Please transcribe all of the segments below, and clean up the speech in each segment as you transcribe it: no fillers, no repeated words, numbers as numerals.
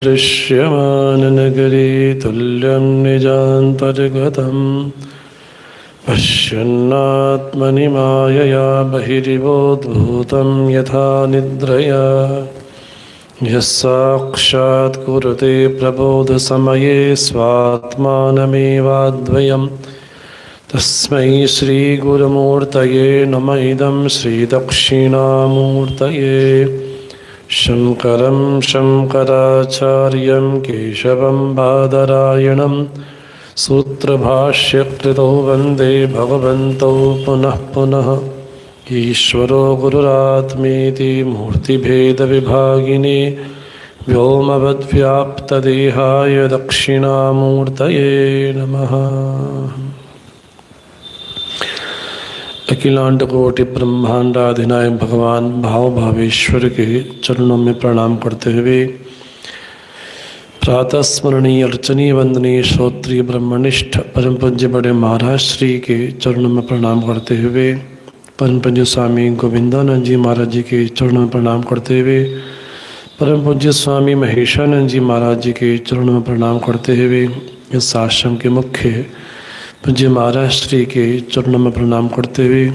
दृश्यमाननगरे तुल्यं निजान्तर्गतं पश्यन्नात्मनि मायया बहिरिवोद्भूतं यथा निद्रया यः साक्षात् कुरुते प्रबोधसमये स्वात्मानमेवाद्वयं तस्मै श्रीगुरुमूर्तये नमः। इदं श्रीदक्षिणामूर्तये शङ्करं शङ्कराचार्यं केशवं बादरायणं सूत्रभाष्यकृतौ वन्दे भगवन्तौ पुनः पुनः। ईश्वरो गुरुरात्मेति मूर्तिभेदविभागिने व्योमवद्व्याप्तदेहाय दक्षिणामूर्तये नमः। अखिलांड कोटि ब्रह्मांडाधिनायक भगवान भाव भावेश्वर के चरणों में प्रणाम करते हुए प्रातः स्मरणीय अर्चनीय वंदनीय श्रोत्रिय ब्रह्मनिष्ठ परम पूज्य बड़े महाराज श्री के चरणों में प्रणाम करते हुए परम पूज्य स्वामी गोविंदानंद जी महाराज जी के चरणों में प्रणाम करते हुए परम पूज्य स्वामी महेशानंद जी महाराज जी के चरणों में प्रणाम करते हुए इस आश्रम के मुख्य पूज्य महाराज श्री के चरणों में प्रणाम करते हुए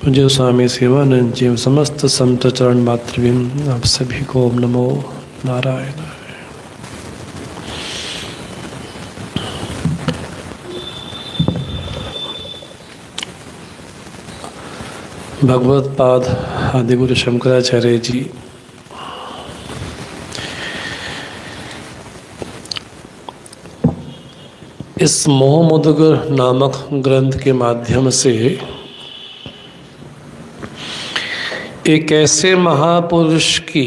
पूज्य स्वामी सेवानंद जी समस्त संत चरण मातृविम आप सभी को ओम नमो नारायण। भगवत पाद आदिगुरु शंकराचार्य जी इस मोहमुद्गर नामक ग्रंथ के माध्यम से एक ऐसे महापुरुष की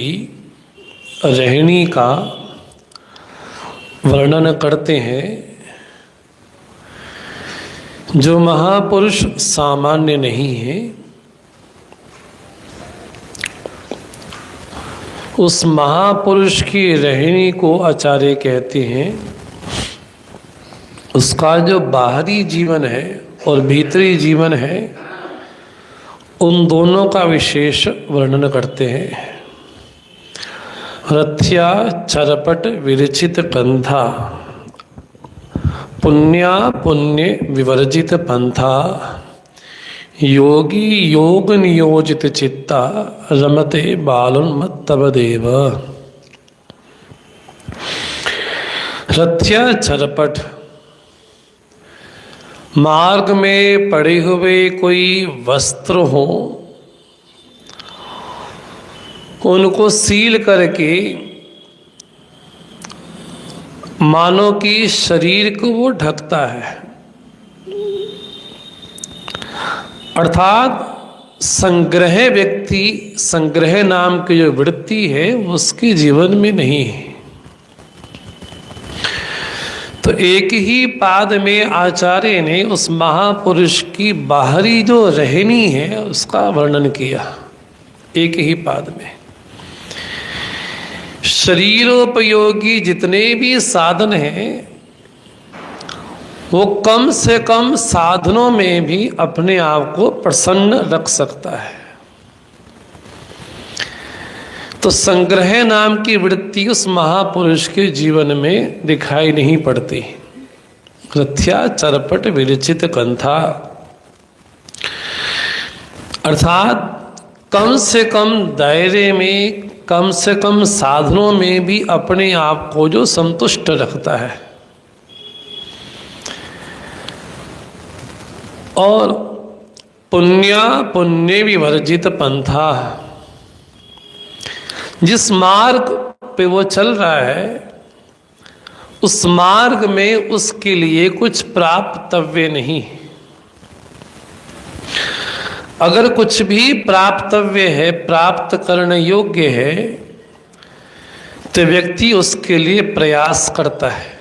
रहनी का वर्णन करते हैं जो महापुरुष सामान्य नहीं है। उस महापुरुष की रहनी को आचार्य कहते हैं। उसका जो बाहरी जीवन है और भीतरी जीवन है उन दोनों का विशेष वर्णन करते हैं। रथ्या चरपट विरचित कंथा पुण्या पुण्य विवर्जित पंथा योगी योग नियोजित चित्ता रमते बालोन्मत्तवदेव। रथ्या चरपट मार्ग में पड़े हुए कोई वस्त्र हो उनको सील करके मानो कि शरीर को वो ढकता है, अर्थात संग्रह व्यक्ति संग्रह नाम की जो वृत्ति है उसके जीवन में नहीं है। तो एक ही पाद में आचार्य ने उस महापुरुष की बाहरी जो रहनी है उसका वर्णन किया। एक ही पाद में शरीरोपयोगी जितने भी साधन हैं वो कम से कम साधनों में भी अपने आप को प्रसन्न रख सकता है। तो संग्रह नाम की वृत्ति उस महापुरुष के जीवन में दिखाई नहीं पड़ती। रथ्या चरपट विरचित कंथा अर्थात कम से कम दायरे में कम से कम साधनों में भी अपने आप को जो संतुष्ट रखता है और पुण्या पुण्य विवर्जित पंथा जिस मार्ग पे वो चल रहा है उस मार्ग में उसके लिए कुछ प्राप्तव्य नहीं। अगर कुछ भी प्राप्तव्य है प्राप्त करने योग्य है तो व्यक्ति उसके लिए प्रयास करता है।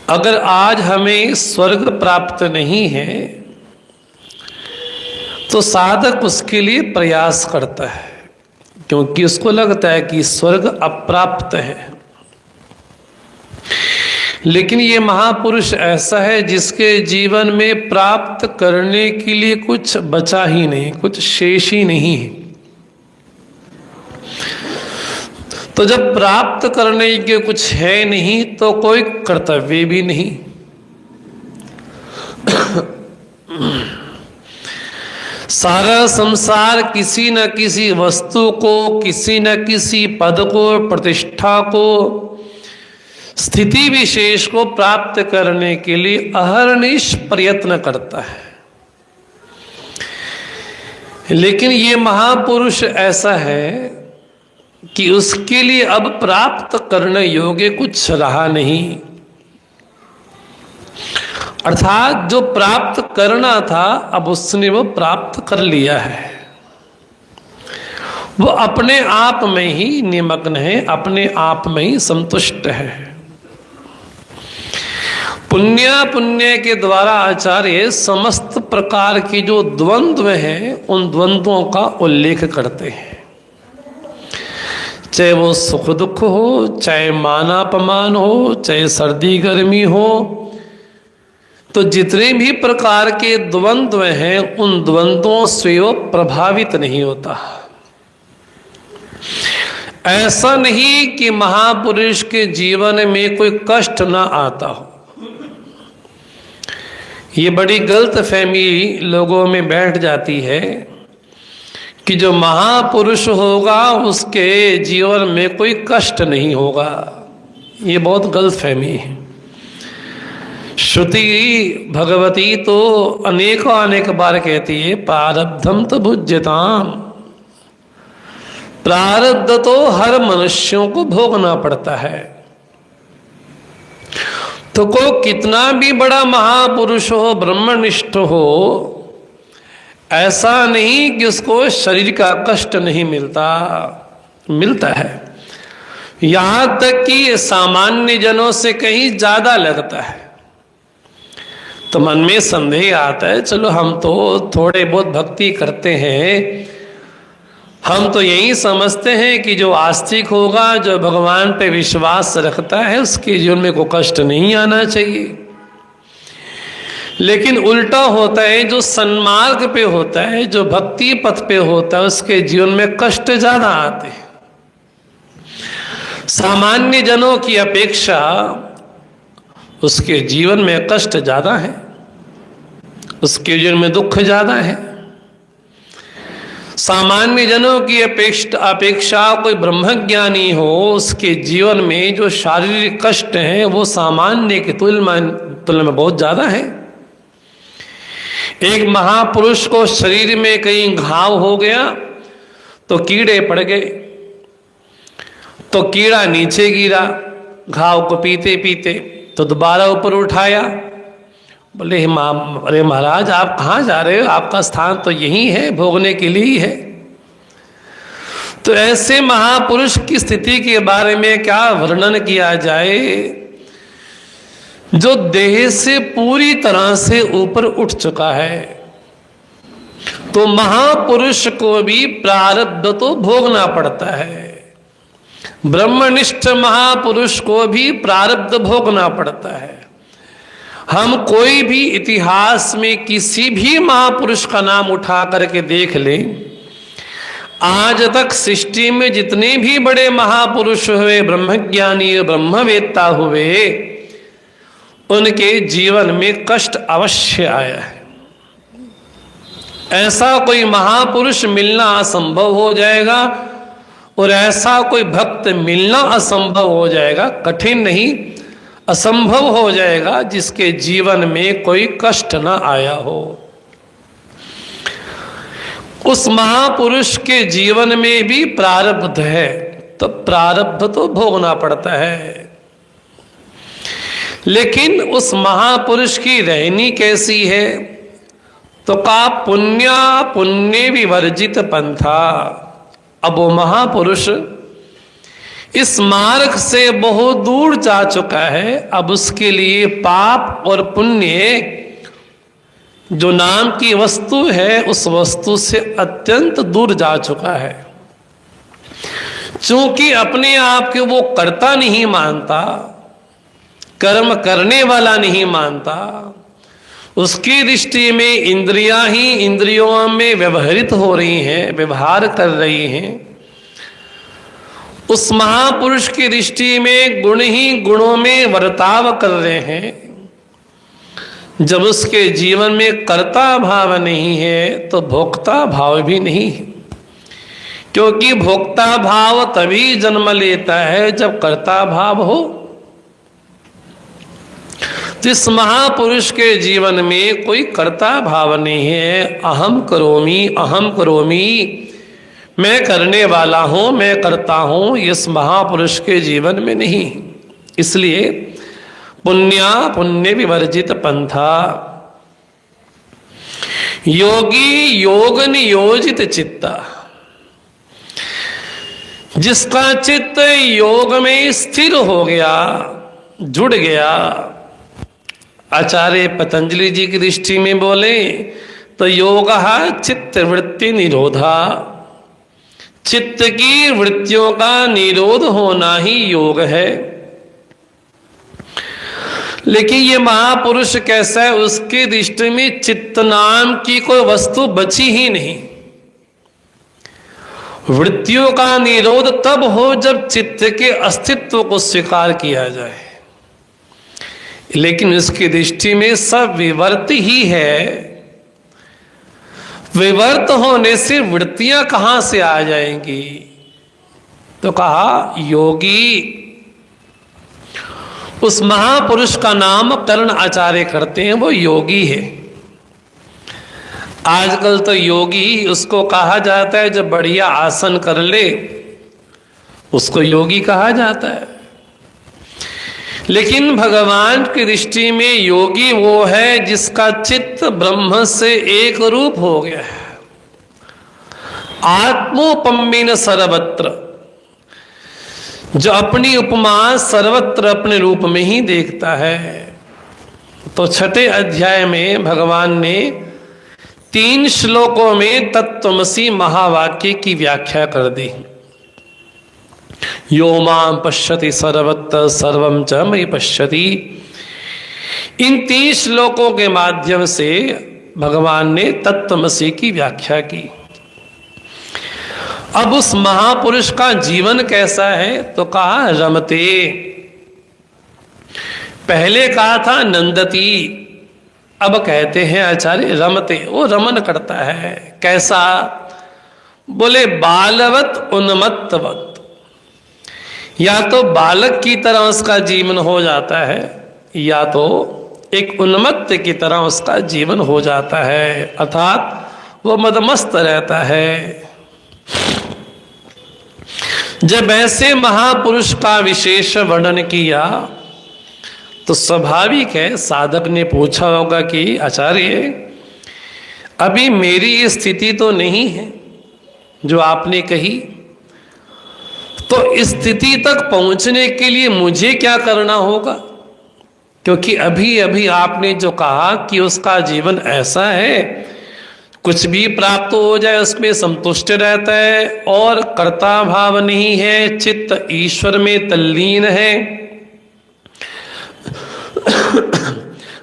अगर आज हमें स्वर्ग प्राप्त नहीं है तो साधक उसके लिए प्रयास करता है क्योंकि उसको लगता है कि स्वर्ग अप्राप्त है। लेकिन ये महापुरुष ऐसा है जिसके जीवन में प्राप्त करने के लिए कुछ बचा ही नहीं, कुछ शेष ही नहीं है। तो जब प्राप्त करने के कुछ है नहीं तो कोई कर्तव्य भी नहीं। सारा संसार किसी न किसी वस्तु को, किसी न किसी पद को, प्रतिष्ठा को, स्थिति विशेष को प्राप्त करने के लिए अहर्निश प्रयत्न करता है। लेकिन ये महापुरुष ऐसा है कि उसके लिए अब प्राप्त करने योग्य कुछ रहा नहीं। अर्थात जो प्राप्त करना था अब उसने वो प्राप्त कर लिया है। वो अपने आप में ही निमग्न है, अपने आप में ही संतुष्ट है। पुण्य के द्वारा आचार्य समस्त प्रकार की जो द्वंद्व हैं उन द्वंद्वों का उल्लेख करते हैं। चाहे वो सुख दुख हो, चाहे मानापमान हो, चाहे सर्दी गर्मी हो, तो जितने भी प्रकार के द्वंद्व हैं उन द्वंद्वों से वो प्रभावित नहीं होता। ऐसा नहीं कि महापुरुष के जीवन में कोई कष्ट ना आता हो। ये बड़ी गलत फहमी लोगों में बैठ जाती है कि जो महापुरुष होगा उसके जीवन में कोई कष्ट नहीं होगा। ये बहुत गलत फहमी है। श्रुति भगवती तो अनेक बार कहती है, प्रारब्धम तो भुज्यताम। प्रारब्ध तो हर मनुष्यों को भोगना पड़ता है। तो को कितना भी बड़ा महापुरुष हो, ब्रह्मनिष्ठ हो, ऐसा नहीं कि उसको शरीर का कष्ट नहीं मिलता है। यहां तक कि सामान्य जनों से कहीं ज्यादा लगता है। तो मन में संदेह आता है, चलो हम तो थोड़े बहुत भक्ति करते हैं, हम तो यही समझते हैं कि जो आस्तिक होगा, जो भगवान पे विश्वास रखता है, उसके जीवन में कोई कष्ट नहीं आना चाहिए। लेकिन उल्टा होता है, जो सन्मार्ग पे होता है, जो भक्ति पथ पे होता है, उसके जीवन में कष्ट ज्यादा आते हैं। सामान्य जनों की अपेक्षा उसके जीवन में कष्ट ज्यादा है, उसके जीवन में दुख ज्यादा है। सामान्य जनों की अपेक्षा कोई ब्रह्मज्ञानी हो, उसके जीवन में जो शारीरिक कष्ट हैं वो सामान्य की तुलना में बहुत ज्यादा है। एक महापुरुष को शरीर में कहीं घाव हो गया तो कीड़े पड़ गए, तो कीड़ा नीचे गिरा, घाव को पीते पीते तो दोबारा ऊपर उठाया। बोले अरे महाराज, आप कहाँ जा रहे हो? आपका स्थान तो यही है, भोगने के लिए ही है। तो ऐसे महापुरुष की स्थिति के बारे में क्या वर्णन किया जाए, जो देह से पूरी तरह से ऊपर उठ चुका है। तो महापुरुष को भी प्रारब्ध तो भोगना पड़ता है। ब्रह्मनिष्ठ महापुरुष को भी प्रारब्ध भोगना पड़ता है। हम कोई भी इतिहास में किसी भी महापुरुष का नाम उठा करके देख लें, आज तक सृष्टि में जितने भी बड़े महापुरुष हुए, ब्रह्मज्ञानी ब्रह्मवेत्ता हुए, उनके जीवन में कष्ट अवश्य आया है। ऐसा कोई महापुरुष मिलना असंभव हो जाएगा और ऐसा कोई भक्त मिलना असंभव हो जाएगा, कठिन नहीं असंभव हो जाएगा, जिसके जीवन में कोई कष्ट ना आया हो। उस महापुरुष के जीवन में भी प्रारब्ध है, तो प्रारब्ध तो भोगना पड़ता है। लेकिन उस महापुरुष की रहनी कैसी है? तो का पुण्य विवर्जित पंथा। अब वो महापुरुष इस मार्ग से बहुत दूर जा चुका है। अब उसके लिए पाप और पुण्य जो नाम की वस्तु है, उस वस्तु से अत्यंत दूर जा चुका है। चूंकि अपने आप के वो कर्ता नहीं मानता, कर्म करने वाला नहीं मानता, उसकी दृष्टि में इंद्रियां ही इंद्रियों में व्यवहारित हो रही हैं, व्यवहार कर रही हैं, उस महापुरुष की दृष्टि में गुण ही गुणों में वर्ताव कर रहे हैं। जब उसके जीवन में कर्ता भाव नहीं है तो भोक्ता भाव भी नहीं है, क्योंकि भोक्ता भाव तभी जन्म लेता है जब कर्ता भाव हो। तो इस महापुरुष के जीवन में कोई कर्ता भाव नहीं है। अहम करोमी, मैं करने वाला हूं, मैं करता हूं, इस महापुरुष के जीवन में नहीं। इसलिए पुण्य विवर्जित पंथा, योगी योग नियोजित चित्ता, जिसका चित्त योग में स्थिर हो गया, जुड़ गया। आचार्य पतंजलि जी की दृष्टि में बोले तो योग चित्त वृत्ति निरोधा, चित्त की वृत्तियों का निरोध होना ही योग है। लेकिन ये महापुरुष कैसा है, उसकी दृष्टि में चित्त नाम की कोई वस्तु बची ही नहीं। वृत्तियों का निरोध तब हो जब चित्त के अस्तित्व को स्वीकार किया जाए। लेकिन उसकी दृष्टि में सब विवर्त ही है। विवर्त होने से वृत्तियां कहां से आ जाएंगी? तो कहा योगी। उस महापुरुष का नाम कर्ण आचार्य करते हैं, वो योगी है। आजकल तो योगी उसको कहा जाता है जो बढ़िया आसन कर ले, उसको योगी कहा जाता है। लेकिन भगवान की दृष्टि में योगी वो है जिसका चित्त ब्रह्म से एक रूप हो गया है। आत्मोपम्येन सर्वत्र, जो अपनी उपमा सर्वत्र अपने रूप में ही देखता है। तो छठे अध्याय में भगवान ने 3 श्लोकों में तत्त्वमसि महावाक्य की व्याख्या कर दी। यो मां पश्यति सर्वत्र सर्वं च मयि पश्यति। इन 3 श्लोकों के माध्यम से भगवान ने तत्त्वमसि की व्याख्या की। अब उस महापुरुष का जीवन कैसा है? तो कहा रमते। पहले कहा था नंदती, अब कहते हैं आचार्य रमते, वो रमन करता है। कैसा? बोले बालवत उन्मत्तवत। या तो बालक की तरह उसका जीवन हो जाता है, या तो एक उन्मत्त की तरह उसका जीवन हो जाता है, अर्थात वो मदमस्त रहता है। जब ऐसे महापुरुष का विशेष वर्णन किया तो स्वाभाविक है साधक ने पूछा होगा कि आचार्य अभी मेरी स्थिति तो नहीं है जो आपने कही, तो इस स्थिति तक पहुंचने के लिए मुझे क्या करना होगा? क्योंकि अभी अभी आपने जो कहा कि उसका जीवन ऐसा है, कुछ भी प्राप्त हो जाए उसमें संतुष्ट रहता है और कर्ता भाव नहीं है, चित्त ईश्वर में तल्लीन है,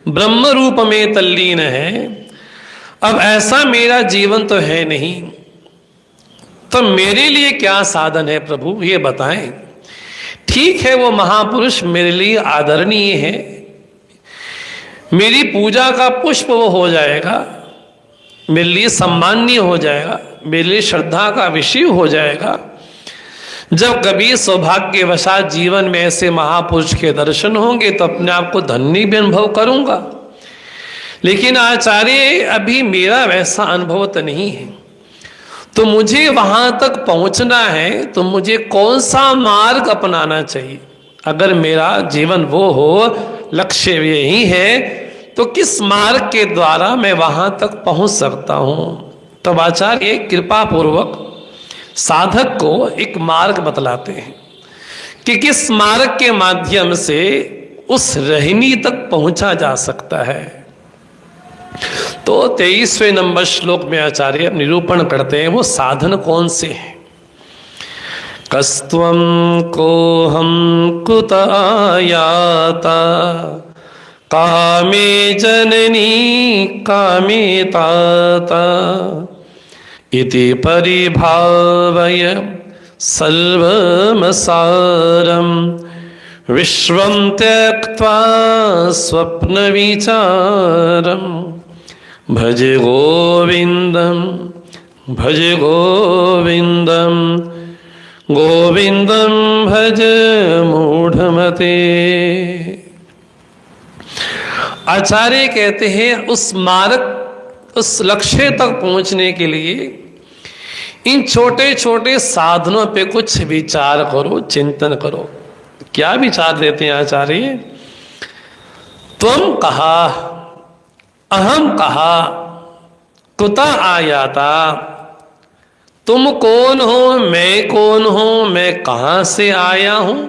ब्रह्म रूप में तल्लीन है। अब ऐसा मेरा जीवन तो है नहीं, तो मेरे लिए क्या साधन है प्रभु, ये बताएं। ठीक है, वो महापुरुष मेरे लिए आदरणीय है, मेरी पूजा का पुष्प वो हो जाएगा, मेरे लिए सम्माननीय हो जाएगा, मेरे लिए श्रद्धा का विषय हो जाएगा। जब कभी सौभाग्यवशात जीवन में ऐसे महापुरुष के दर्शन होंगे तो अपने आप को धन्य भी अनुभव करूंगा। लेकिन आचार्य अभी मेरा वैसा अनुभव तो नहीं है, तो मुझे वहां तक पहुंचना है, तो मुझे कौन सा मार्ग अपनाना चाहिए? अगर मेरा जीवन वो हो, लक्ष्य यही है, तो किस मार्ग के द्वारा मैं वहां तक पहुंच सकता हूं? तब आचार्य कृपा पूर्वक साधक को एक मार्ग बतलाते हैं कि किस मार्ग के माध्यम से उस रहनी तक पहुंचा जा सकता है। तो 23वें नंबर श्लोक में आचार्य निरूपण करते हैं वो साधन कौन से हैं। कस्त्वं कोहम कुत आयाता कामे जननी कामे ताता इति परिभावय सर्वमसारं विश्वं त्यक्त्वा स्वप्नविचारं भज गोविन्दं भज गोविन्दं गोविन्दं भज मूढ़मते। आचार्य कहते हैं उस मार्ग, उस लक्ष्य तक पहुंचने के लिए इन छोटे छोटे साधनों पे कुछ विचार करो, चिंतन करो। क्या विचार देते हैं आचार्य? त्वं कहा, अहम कहा, कुतः आयाता, तुम कौन हो, मैं कौन हूं, मैं कहां से आया हूं।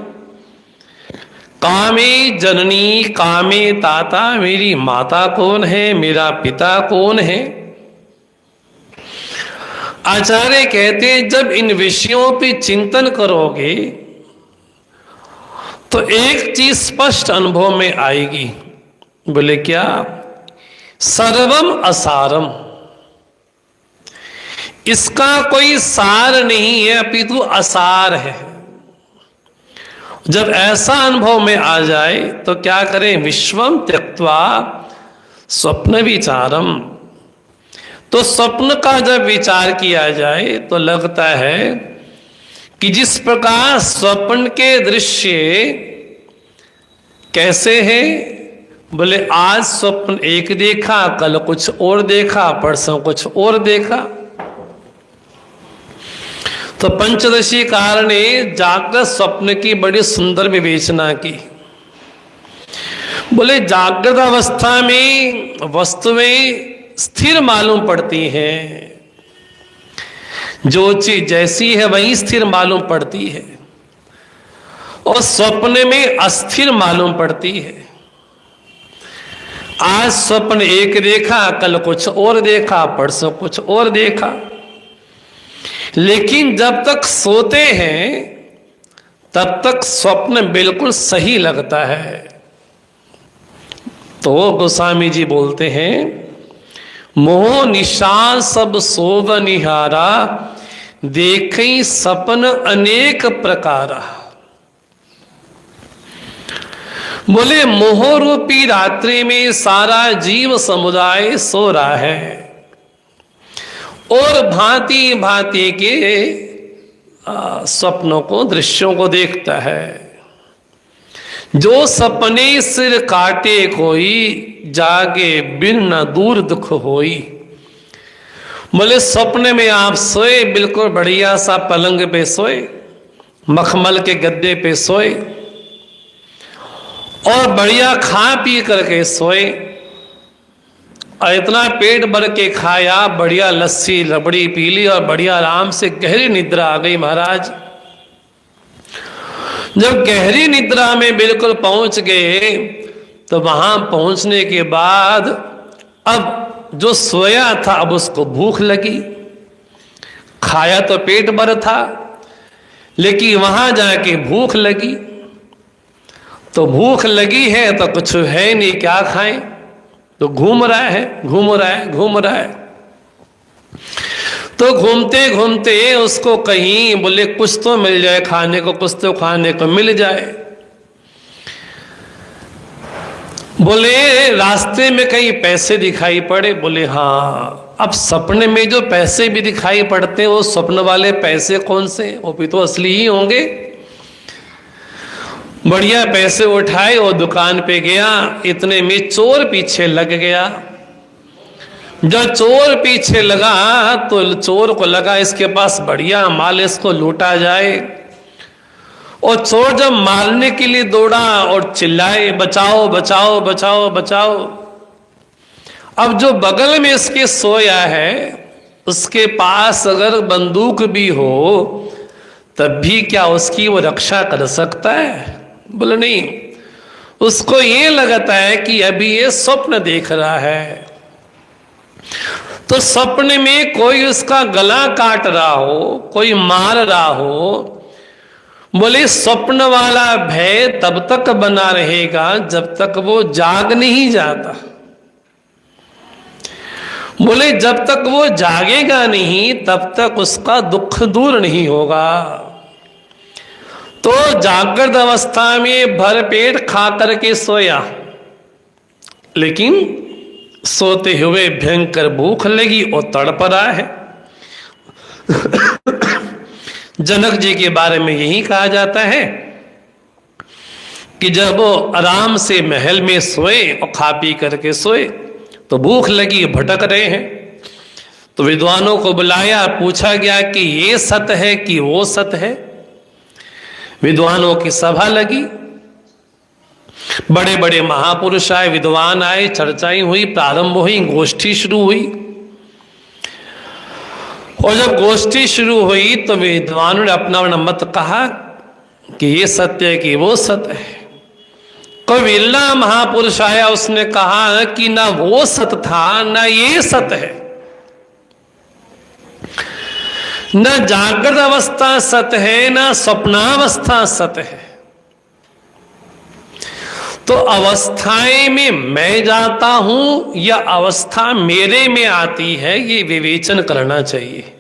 कामे जननी कामे ताता, मेरी माता कौन है, मेरा पिता कौन है। आचार्य कहते हैं जब इन विषयों पे चिंतन करोगे तो एक चीज स्पष्ट अनुभव में आएगी। बोले क्या? सर्वम असारम, इसका कोई सार नहीं है अपितु असार है। जब ऐसा अनुभव में आ जाए तो क्या करें? विश्वम त्यक्त्वा स्वप्न विचारम। तो स्वप्न का जब विचार किया जाए तो लगता है कि जिस प्रकार स्वप्न के दृश्य कैसे हैं, बोले आज स्वप्न एक देखा, कल कुछ और देखा, परसों कुछ और देखा। तो पंचदशी कार ने जागृत स्वप्न की बड़ी सुंदर विवेचना की। बोले जागृत अवस्था में वस्तुएं स्थिर मालूम पड़ती हैं, जो चीज जैसी है वही स्थिर मालूम पड़ती है, और स्वप्न में अस्थिर मालूम पड़ती है। आज स्वप्न एक देखा, कल कुछ और देखा, परसों कुछ और देखा। लेकिन जब तक सोते हैं तब तक स्वप्न बिल्कुल सही लगता है। तो गोस्वामी जी बोलते हैं, मोह निशान सब सोव निहारा, देखई सपन अनेक प्रकारा। बोले मोह रूपी रात्रि में सारा जीव समुदाय सो रहा है और भांति भांति के स्वप्नों को, दृश्यों को देखता है। जो सपने सिर काटे कोई, जागे बिन न दूर दुख होई। बोले स्वप्न में आप सोए, बिल्कुल बढ़िया सा पलंग पे सोए, मखमल के गद्दे पे सोए और बढ़िया खा पी करके सोए, और इतना पेट भर के खाया, बढ़िया लस्सी रबड़ी पी ली और बढ़िया आराम से गहरी निद्रा आ गई महाराज। जब गहरी निद्रा में बिल्कुल पहुंच गए तो वहां पहुंचने के बाद अब जो सोया था अब उसको भूख लगी। खाया तो पेट भर था, लेकिन वहां जाके भूख लगी। तो भूख लगी है तो कुछ है नहीं, क्या खाएं? तो घूम रहा है। तो घूमते घूमते उसको कहीं बोले कुछ तो मिल जाए खाने को, कुछ तो खाने को मिल जाए। बोले रास्ते में कहीं पैसे दिखाई पड़े। बोले हाँ। अब सपने में जो पैसे भी दिखाई पड़ते हैं वो स्वप्न वाले पैसे कौन से? वो भी तो असली ही होंगे। बढ़िया पैसे उठाए और दुकान पे गया, इतने में चोर पीछे लग गया। जब चोर पीछे लगा तो चोर को लगा इसके पास बढ़िया माल, इसको लूटा जाए। और चोर जब मारने के लिए दौड़ा और चिल्लाए, बचाओ बचाओ बचाओ बचाओ। अब जो बगल में इसके सोया है उसके पास अगर बंदूक भी हो तब भी क्या उसकी वो रक्षा कर सकता है? बोले नहीं। उसको ये लगता है कि अभी ये स्वप्न देख रहा है। तो सपने में कोई उसका गला काट रहा हो, कोई मार रहा हो। बोले स्वप्न वाला भय तब तक बना रहेगा जब तक वो जाग नहीं जाता। बोले जब तक वो जागेगा नहीं तब तक उसका दुख दूर नहीं होगा। तो जागृत अवस्था में भरपेट खा करके सोया, लेकिन सोते हुए भयंकर भूख लगी और तड़प रहा है। जनक जी के बारे में यही कहा जाता है कि जब वो आराम से महल में सोए और खा पी करके सोए तो भूख लगी, भटक रहे हैं। तो विद्वानों को बुलाया, पूछा गया कि ये सत्य है कि वो सत्य है। विद्वानों की सभा लगी, बड़े बड़े महापुरुष आए, विद्वान आए, चर्चाएं हुई, प्रारंभ हुई, गोष्ठी शुरू हुई। और जब गोष्ठी शुरू हुई तो विद्वानों ने अपना मत कहा कि ये सत्य है कि वो सत्य है। कोई विरला महापुरुष आया, उसने कहा कि ना वो सत्य था ना ये सत्य है, न जागृत अवस्था सत्य है ना स्वप्नावस्था सत्य है। तो अवस्थाएं में मैं जाता हूं या अवस्था मेरे में आती है, ये विवेचन करना चाहिए।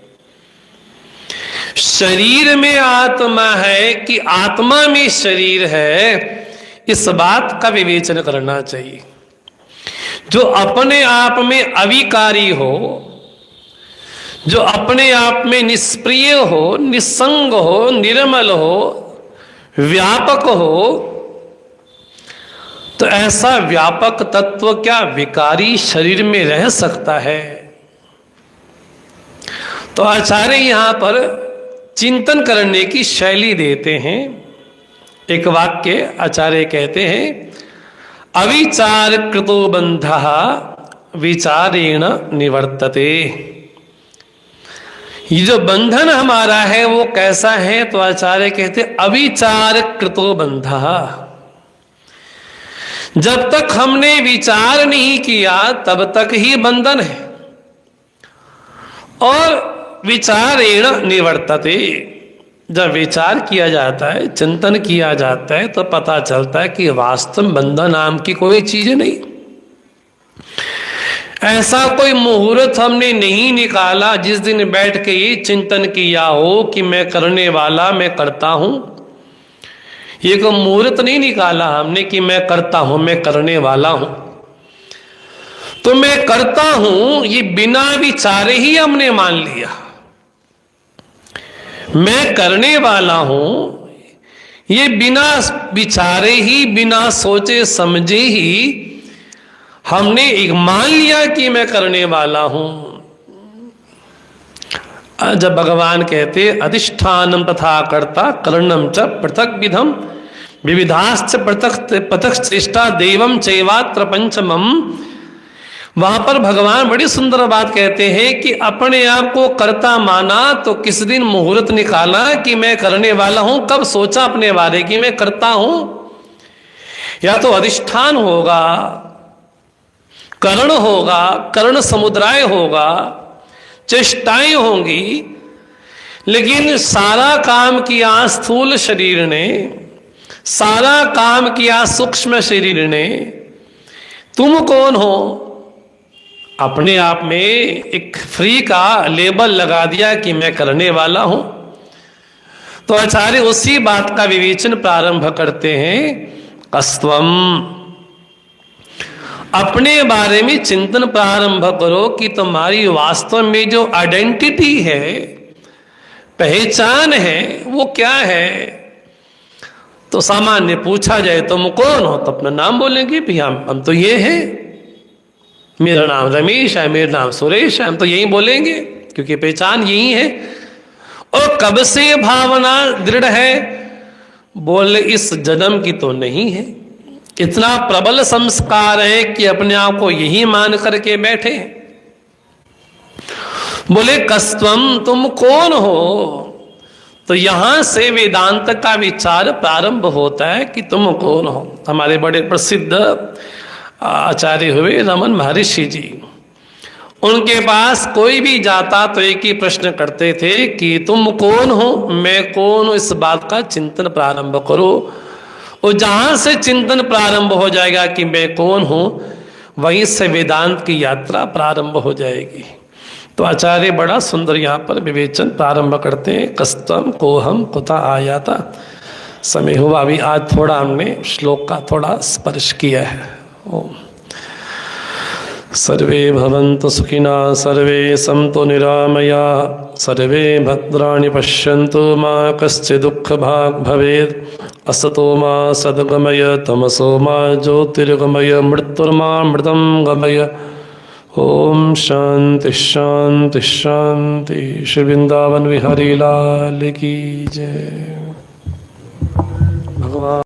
शरीर में आत्मा है कि आत्मा में शरीर है, इस बात का विवेचन करना चाहिए। जो अपने आप में अविकारी हो, जो अपने आप में निष्प्रिय हो, निस्संग हो, निर्मल हो, व्यापक हो, तो ऐसा व्यापक तत्व क्या विकारी शरीर में रह सकता है? तो आचार्य यहां पर चिंतन करने की शैली देते हैं। एक वाक्य आचार्य कहते हैं, अविचार कृतो बंधः विचारेण निवर्तते। ये जो बंधन हमारा है वो कैसा है? तो आचार्य कहते अविचार कृतो बंधः। जब तक हमने विचार नहीं किया तब तक ही बंधन है, और विचारेण निवर्तते। जब विचार किया जाता है, चिंतन किया जाता है, तो पता चलता है कि वास्तव में बंधन नाम की कोई चीज नहीं। ऐसा कोई मुहूर्त हमने नहीं निकाला जिस दिन बैठ के ये चिंतन किया हो कि मैं करने वाला, मैं करता हूं। ये कोई मुहूर्त नहीं निकाला हमने कि मैं करता हूं, मैं करने वाला हूं। तो मैं करता हूं ये बिना विचारे ही हमने मान लिया। मैं करने वाला हूं ये बिना विचारे ही, बिना सोचे समझे ही हमने एक मान लिया कि मैं करने वाला हूं। जब भगवान कहते अधिष्ठानम तथा कर्ता करणम च पृथक विधम विविधाश्च पृथक श्रेष्ठा देवम चैवात्र पंचमम, वहां पर भगवान बड़ी सुंदर बात कहते हैं कि अपने आप को कर्ता माना तो किस दिन मुहूर्त निकाला कि मैं करने वाला हूं? कब सोचा अपने बारे कि मैं करता हूं? या तो अधिष्ठान होगा, करण होगा, कर्ण समुदाय होगा, चेष्टाएं होंगी, लेकिन सारा काम किया स्थूल शरीर ने, सारा काम किया सूक्ष्म शरीर ने। तुम कौन हो? अपने आप में एक फ्री का लेबल लगा दिया कि मैं करने वाला हूं। तो आचार्य उसी बात का विवेचन प्रारंभ करते हैं, कस्त्वम। अपने बारे में चिंतन प्रारंभ करो कि तुम्हारी वास्तव में जो आइडेंटिटी है, पहचान है, वो क्या है। तो सामान्य पूछा जाए तुम कौन हो, तो अपना नाम बोलेंगे, भैया हम तो ये हैं, मेरा नाम रमेश है, मेरा नाम सुरेश है, हम तो यही बोलेंगे क्योंकि पहचान यही है। और कब से भावना दृढ़ है? बोले इस जन्म की तो नहीं है, इतना प्रबल संस्कार है कि अपने आप को यही मान करके बैठे। बोले कस्त्वम, तुम कौन हो? तो यहां से वेदांत का विचार प्रारंभ होता है कि तुम कौन हो। हमारे बड़े प्रसिद्ध आचार्य हुए रमन महर्षि जी, उनके पास कोई भी जाता तो एक ही प्रश्न करते थे कि तुम कौन हो, मैं कौन हूं, इस बात का चिंतन प्रारंभ करो। और जहां से चिंतन प्रारंभ हो जाएगा कि मैं कौन हूं, वहीं से वेदांत की यात्रा प्रारंभ हो जाएगी। तो आचार्य बड़ा सुंदर यहाँ पर विवेचन प्रारंभ करते हैं, कस्तम कोहम कुता आयाता। समय हुआ अभी आज थोड़ा हमने श्लोक का थोड़ा स्पर्श किया है। ओम सर्वे भवन्तु सुखिनः सर्वे सन्तु निरामयाः सर्वे भद्राणि पश्यन्तु मा कश्चित् दुःखभाग् भवेत् असतो मा सद्गमय तमसो मा ज्योतिर्गमय मृत्युर्मामृतं गमय। ओम शांति शांति शांति। श्री वृंदावन बिहारी लाल की जय। भगवान